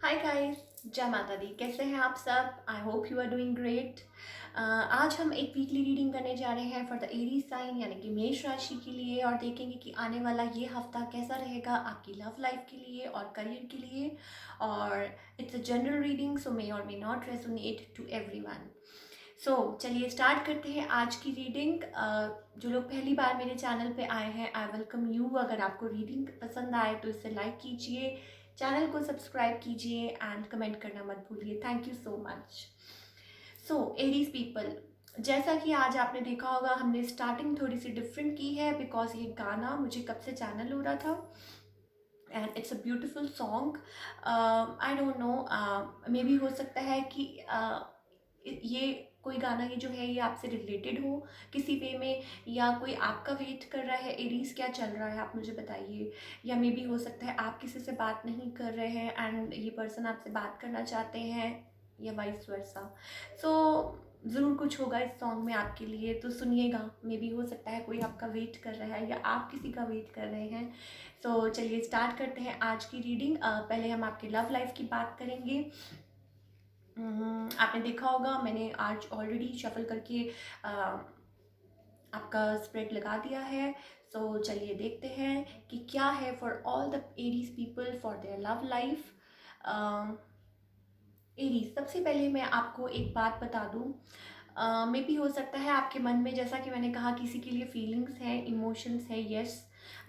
Hi guys, जय माता दी। कैसे हैं आप सब? I hope you are doing great. आज हम एक वीकली रीडिंग करने जा रहे हैं फॉर द एरीज साइन यानी कि मेष राशि के लिए, और देखेंगे कि आने वाला ये हफ्ता कैसा रहेगा आपकी लव लाइफ के लिए और करियर के लिए। और it's a general reading, so may or may not resonate to everyone. So चलिए स्टार्ट करते हैं आज की रीडिंग। जो लोग पहली बार मेरे चैनल पे आए हैं, आई वेलकम यू। अगर आपको रीडिंग पसंद आए तो इसे लाइक कीजिए, चैनल को सब्सक्राइब कीजिए एंड कमेंट करना मत भूलिए। Thank you so much. So Aries people, जैसा कि आज आपने देखा होगा, हमने स्टार्टिंग थोड़ी सी डिफरेंट की है बिकॉज ये गाना मुझे कब से चैनल हो रहा था and it's a beautiful song. I don't no, may be हो सकता है कि ये कोई गाना ये जो है ये आपसे रिलेटेड हो किसी वे में, या कोई आपका वेट कर रहा है। एरीज क्या चल रहा है आप मुझे बताइए। या मे बी हो सकता है आप किसी से बात नहीं कर रहे हैं एंड ये पर्सन आपसे बात करना चाहते हैं, या वाइस वर्सा। सो ज़रूर कुछ होगा इस सॉन्ग में आपके लिए, तो सुनिएगा। मे बी हो सकता है कोई आपका वेट कर रहा है या आप किसी का वेट कर रहे हैं। सो चलिए स्टार्ट करते हैं आज की रीडिंग। पहले हम आपके लव लाइफ की बात करेंगे। आपने देखा होगा मैंने आज ऑलरेडी शफल करके आपका स्प्रेड लगा दिया है। सो चलिए देखते हैं कि क्या है for all the Aries people for their love life. Aries, सबसे पहले मैं आपको एक बात बता दूं। मे भी हो सकता है आपके मन में, जैसा कि मैंने कहा, किसी के लिए फीलिंग्स हैं, इमोशंस है। Yes,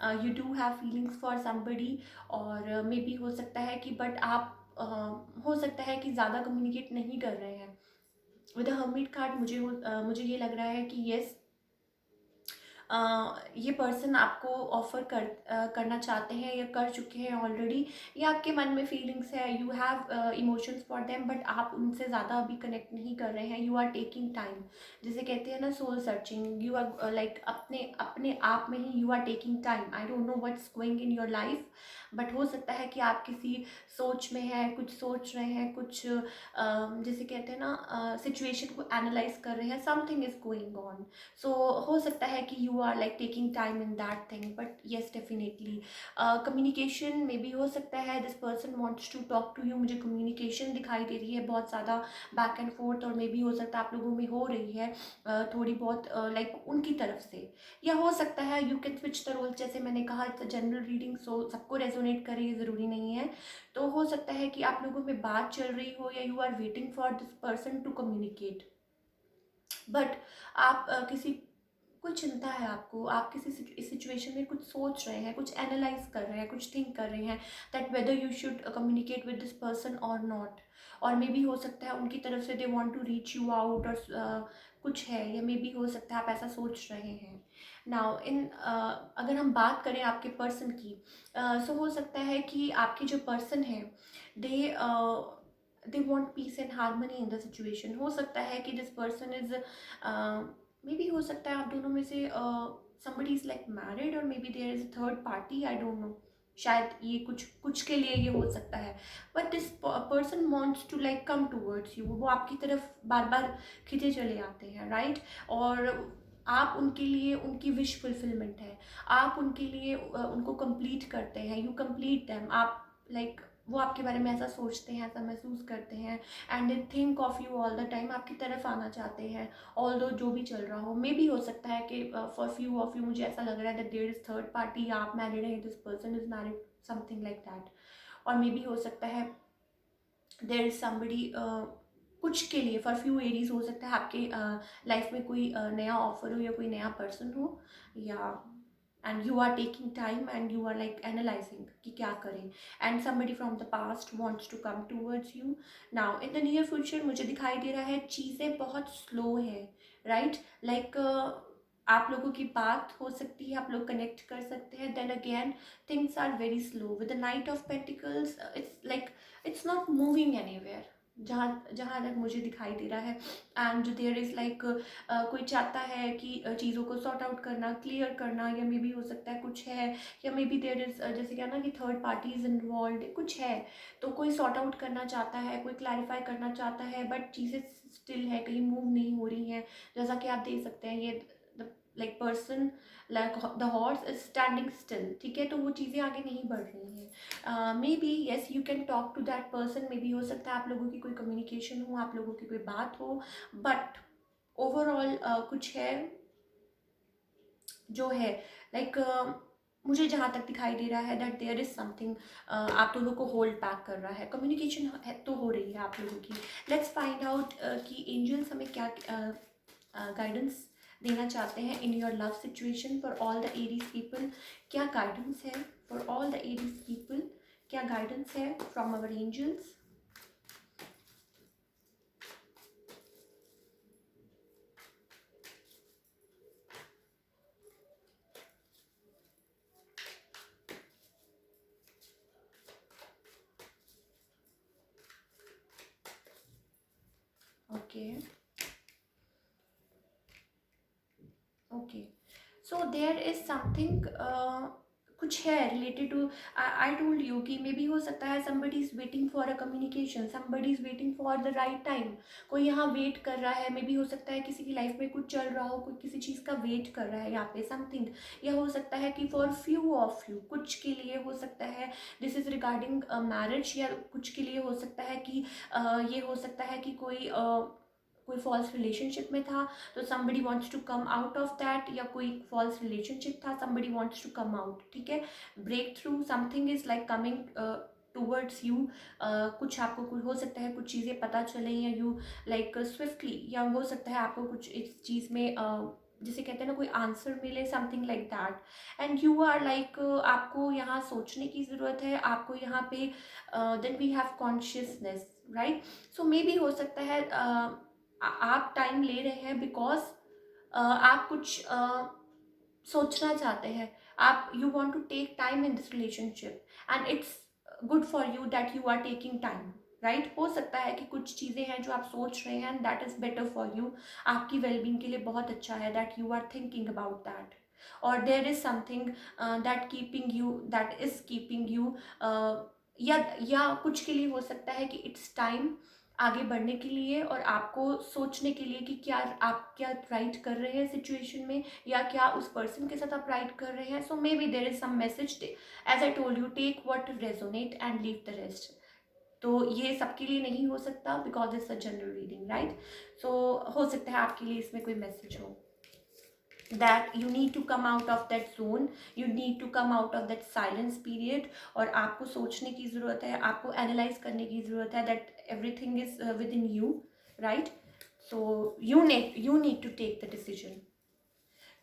you do have feelings for somebody. और मे भी हो सकता है कि बट आप हो सकता है कि ज़्यादा कम्युनिकेट नहीं कर रहे हैं। विद द हर्मिट कार्ड मुझे ये लग रहा है कि यस, ये पर्सन आपको ऑफर करना चाहते हैं या कर चुके हैं ऑलरेडी, या आपके मन में फीलिंग्स है, you have emotions for them, but आप उनसे ज़्यादा अभी कनेक्ट नहीं कर रहे हैं। यू आर टेकिंग टाइम, जिसे कहते हैं ना soul searching. You are like अपने अपने आप में ही you are taking time. I don't know what's going in your life, but हो सकता है कि आप किसी सोच में हैं, कुछ सोच रहे हैं, कुछ जिसे कहते हैं ना सिचुएशन को एनालाइज कर रहे हैं। Something is going on. So हो सकता है कि you are like taking time in that thing, but yes definitely communication में भी हो सकता है। This person wants to talk to you. मुझे कम्युनिकेशन दिखाई दे रही है बहुत ज़्यादा बैक एंड फोर्थ, और मे भी हो सकता है आप लोगों में हो रही है थोड़ी बहुत लाइक उनकी तरफ से। या हो सकता है you can switch the role, जैसे मैंने कहा it's a general reading, so सबको रेजोनेट करे ये ज़रूरी नहीं है। तो हो सकता है कि आप लोगों में बात चल रही हो, या you are waiting for this person to communicate, but आप किसी कोई चिंता है आपको, आप किसी सिचुएशन में कुछ सोच रहे हैं, कुछ एनालाइज कर रहे हैं, कुछ थिंक कर रहे हैं that whether you should communicate with this person और नॉट। और मे बी हो सकता है उनकी तरफ से they want to reach you out, और कुछ है, या मे बी हो सकता है आप ऐसा सोच रहे हैं। नाउ इन अगर हम बात करें आपके पर्सन की, सो हो सकता है कि आपके जो पर्सन है they they want peace and harmony in the situation. हो सकता है कि this person is maybe हो सकता है आप दोनों में से somebody is like married, और maybe there is third party. I don't know, शायद ये कुछ कुछ के लिए ये हो सकता है। But this person wants to like come towards you. वो आपकी तरफ बार बार खिंचे चले आते हैं, राइट? और आप उनके लिए उनकी विश फुलफिलमेंट है। आप उनके लिए उनको कंप्लीट करते हैं। You complete them. आप लाइक वो आपके बारे में ऐसा सोचते हैं, ऐसा महसूस करते हैं, and they think of you all the time. आपकी तरफ आना चाहते हैं ऑल दो जो भी चल रहा हो। मे भी हो सकता है कि फॉर फ्यू ऑफ यू मुझे ऐसा लग रहा है that there is third party, या आप मैरिड हैं, this person is married, something like that. और मे भी हो सकता है देयर इज समबडी, कुछ के लिए फॉर फ्यू एरीज हो सकता है आपके लाइफ में कोई नया ऑफर हो या कोई नया पर्सन हो, या and you are taking time and you are like analyzing कि क्या करें, and somebody from the past wants to come towards you now in the near future। मुझे दिखाई दे रहा है चीज़ें बहुत स्लो है, राइट? लाइक आप लोगों की बात हो सकती है, आप लोग कनेक्ट कर सकते हैं, then again things are very slow with the knight of pentacles. It's like it's not moving anywhere, जहाँ जहाँ तक मुझे दिखाई दे रहा है। एंड देयर इज़ लाइक कोई चाहता है कि चीज़ों को सॉर्ट आउट करना, क्लियर करना, या मे बी हो सकता है कुछ है, या मे बी देयर इज़ जैसे क्या ना कि थर्ड पार्टी इज़ इन्वॉल्व, कुछ है। तो कोई सॉर्ट आउट करना चाहता है, कोई क्लैरिफाई करना चाहता है, बट चीज़ें स्टिल है, कहीं मूव नहीं हो रही हैं। जैसा कि आप देख सकते हैं ये like person, like the horse is standing still, ठीक है, तो वो चीज़ें आगे नहीं बढ़ रही हैं। Maybe yes you can talk to that person, maybe हो सकता है आप लोगों की कोई कम्युनिकेशन हो, आप लोगों की कोई बात हो, बट ओवरऑल कुछ है जो है, लाइक मुझे जहाँ तक दिखाई दे रहा है दैट देयर इज समथिंग आप दोनों को होल्ड बैक कर रहा है। कम्युनिकेशन है तो हो रही है आप लोगों की। लेट्स फाइंड आउट कि एंजल्स हमें क्या गाइडेंस देना चाहते हैं in your love situation for all the Aries people. क्या गाइडेंस है for all the Aries people, क्या गाइडेंस है from our angels. Okay okay, so there is something कुछ है related to, I told you कि मे बी हो सकता है somebody is waiting for a communication, somebody is waiting for the right time. कोई यहाँ वेट कर रहा है, मे बी हो सकता है किसी की लाइफ में कुछ चल रहा हो, कोई किसी चीज़ का वेट कर रहा है यहाँ पे समथिंग। या हो सकता है कि फॉर फ्यू ऑफ यू, कुछ के लिए हो सकता है दिस इज रिगार्डिंग मैरिज, या कुछ के लिए हो सकता है कि ये हो सकता है कि कोई फॉल्स रिलेशनशिप में था तो somebody wants to come out of that, या कोई फॉल्स रिलेशनशिप था somebody wants to come out, ठीक है। Breakthrough something is like coming towards you. कुछ आपको कुछ हो सकता है कुछ चीज़ें पता चले, या यू लाइक स्विफ्टली, या हो सकता है आपको कुछ इस चीज़ में जिसे कहते हैं ना कोई आंसर मिले, something like that. And you are like आपको यहाँ सोचने की ज़रूरत है, आपको यहाँ पे then we have consciousness, right. So maybe हो सकता है आप टाइम ले रहे हैं बिकॉज आप कुछ सोचना चाहते हैं, आप you want to take time in this relationship and it's good for you that you are taking time, right. हो सकता है कि कुछ चीज़ें हैं जो आप सोच रहे हैं that is better for you, आपकी वेलबींग के लिए बहुत अच्छा है, that you are thinking about that. और there is something that is keeping you, या कुछ के लिए हो सकता है कि इट्स टाइम आगे बढ़ने के लिए और आपको सोचने के लिए कि क्या आप क्या राइट कर रहे हैं सिचुएशन में, या क्या उस पर्सन के साथ आप राइट कर रहे हैं। So maybe there is some message, as I told you take what resonate and leave the rest. तो ये सबके लिए नहीं हो सकता because it's a general reading, right. So हो सकता है आपके लिए इसमें कोई मैसेज हो that you need to come out of that zone, you need to come out of that silence period। और आपको सोचने की ज़रूरत है, आपको एनालाइज करने की ज़रूरत है that everything is within you, right। so you need to take the decision।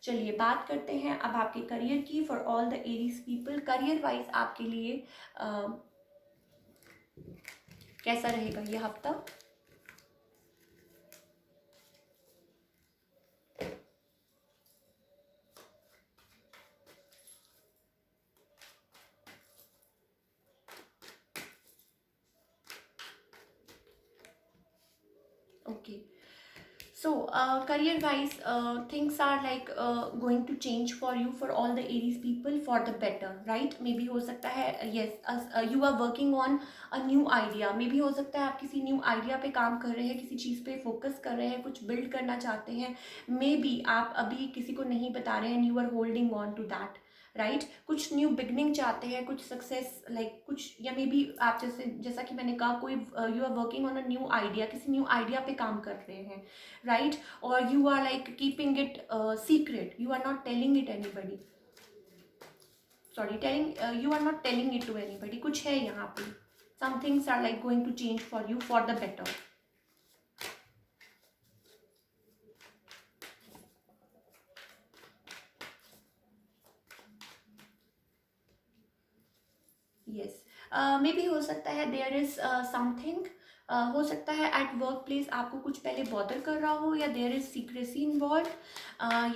चलिए बात करते हैं अब आपके करियर की for all the Aries people. Career wise आपके लिए कैसा रहेगा ये हफ्ता। Okay, so career wise things are like going to change for you for all the Aries people for the better, right। maybe हो सकता है yes you are working on a new idea, maybe हो सकता है आप किसी new idea पे काम कर रहे हैं, किसी चीज़ पे फोकस कर रहे हैं, कुछ बिल्ड करना चाहते हैं। मे बी आप अभी किसी को नहीं बता रहे हैं, you are holding on to that, right. कुछ न्यू बिगनिंग चाहते हैं, कुछ सक्सेस लाइक कुछ, या मे बी आप जैसा कि मैंने कहा कोई you are working on a new idea, किसी न्यू आइडिया पे काम कर रहे हैं, right। or you are like keeping it secret, you are not telling it anybody, you are not telling it to anybody। कुछ है यहाँ पे, some things are like going to change for you for the better। yes may be हो सकता है there is something, हो सकता है एट वर्क प्लेस आपको कुछ पहले बॉदर कर रहा हो, या देयर इज सीक्रेसी इन्वॉल्व,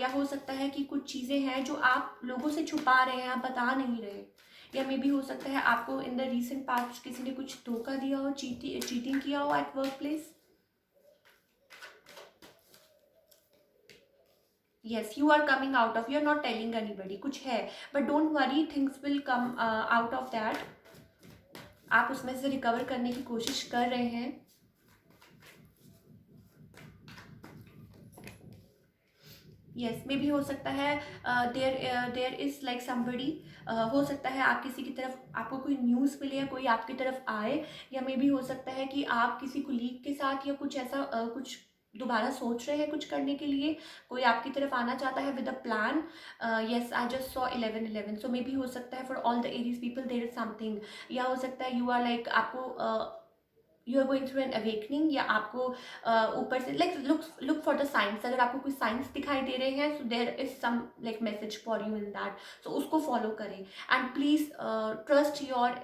या हो सकता है कि कुछ चीज़ें हैं जो आप लोगों से छुपा रहे हैं, आप बता नहीं रहे। या मे बी हो सकता है आपको इन द रीसेंट पास्ट किसी ने कुछ धोखा दिया हो, चीटिंग किया हो at work place. yes you are coming out of, you are not telling anybody, कुछ है, but don't worry things will come out of that। आप उसमें से रिकवर करने की कोशिश कर रहे हैं। यस, मे भी हो सकता है देयर इज लाइक समबडी, हो सकता है आप किसी की तरफ आपको कोई न्यूज़ मिले या कोई आपकी तरफ आए, या मे भी हो सकता है कि आप किसी कुलीग के साथ या कुछ ऐसा कुछ दोबारा सोच रहे हैं कुछ करने के लिए, कोई आपकी तरफ आना चाहता है with a plan. Yes, I just saw 11 11, so may भी हो सकता है for all the Aries people there is something, या हो सकता है यू आर लाइक आपको you are going through an awakening, या आपको ऊपर से like look for the signs, अगर आपको कोई साइंस दिखाई दे रहे हैं, so there is some like message for you in that, so उसको फॉलो करें। And please trust your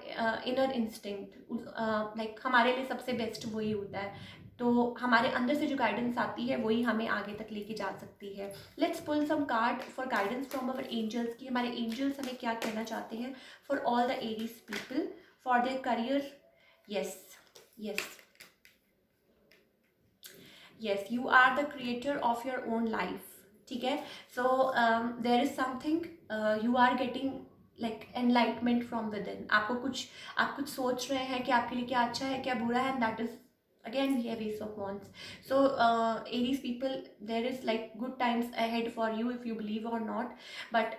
inner instinct, like हमारे लिए सबसे बेस्ट वही होता है, तो हमारे अंदर से जो गाइडेंस आती है वही हमें आगे तक लेके जा सकती है। Let's pull some card for guidance from our angels, कि हमारे एंजल्स हमें क्या कहना चाहते हैं for all the Aries people for their career. Yes, yes, yes, you are the creator of your own life, ठीक है। So there is something you are getting like enlightenment from within, आप कुछ सोच रहे हैं कि आपके लिए क्या अच्छा है क्या बुरा है, and that is again we have ace of wands. So Aries people, there is like good times ahead for you if you believe or not, but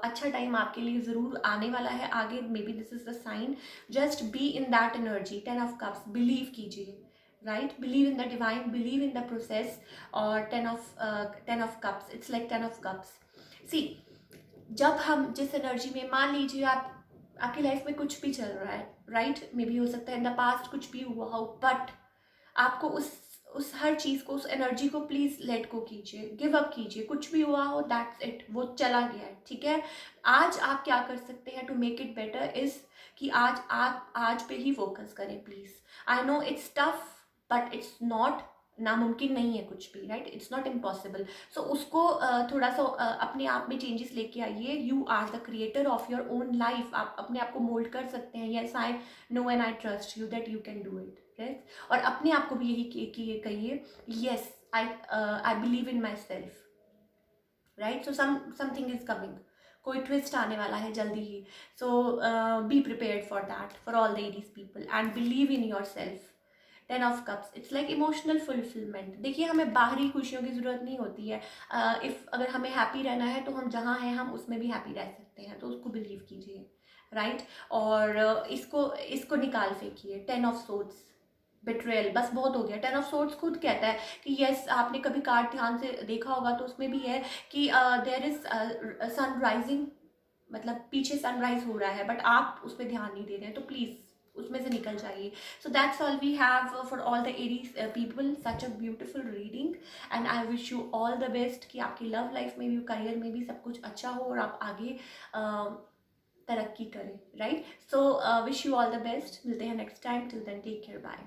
अच्छा टाइम आपके लिए ज़रूर आने वाला है आगे, maybe this is the sign, just be in that energy. 10 of cups, believe कीजिए, right? Believe in the divine, believe in the process. Or 10 of cups, it's like 10 of cups. See, जब हम जिस energy में, मान लीजिए आप आपकी life में कुछ भी चल रहा है, राइट, मे भी हो सकता है इन द पास्ट कुछ भी हुआ हो, बट आपको उस हर चीज़ को, उस एनर्जी को प्लीज़ लेट गो कीजिए, गिव अप कीजिए, कुछ भी हुआ हो दैट्स इट, वो चला गया है, ठीक है। आज आप क्या कर सकते हैं to make it better is कि आज आप आज पे ही फोकस करें please. I know it's tough, but it's not, नामुमकिन नहीं है कुछ भी, right, it's not impossible. So उसको थोड़ा सा अपने आप में चेंजेस लेके आइए। You are the creator of your own life, आप अपने आप को मोल्ड कर सकते हैं। Yes, I know and I trust you that you can do it, right. और अपने आप को भी यही कहिए, yes I believe in myself, right. So something is coming, कोई ट्विस्ट आने वाला है जल्दी ही। So be prepared for that for all the Aries people and believe in yourself. 10 of cups, it's like emotional fulfilment. देखिए, हमें बाहरी खुशियों की ज़रूरत नहीं होती है। इफ़ अगर हमें हैप्पी रहना है तो हम जहाँ हैं हम उसमें भी हैप्पी रह सकते हैं, तो उसको बिलीव कीजिए, राइट। और इसको इसको निकाल फेंकिए। 10 of swords, बिट्रेयल, बस बहुत हो गया। 10 of swords खुद कहता है कि यस, आपने कभी कार्ड ध्यान से देखा होगा तो उसमें भी है कि देयर इज सन राइजिंग, मतलब पीछे सनराइज हो रहा है, बट आप उस पर ध्यान नहीं दे रहे हैं, तो प्लीज़ उसमें से निकल जाइए। So that's all we have for all the Aries people, such a beautiful reading, and I wish you all the best कि आपकी लव लाइफ में भी, करियर में भी सब कुछ अच्छा हो और आप आगे तरक्की करें, राइट। So wish you all the best, मिलते हैं next time, till then take care, bye.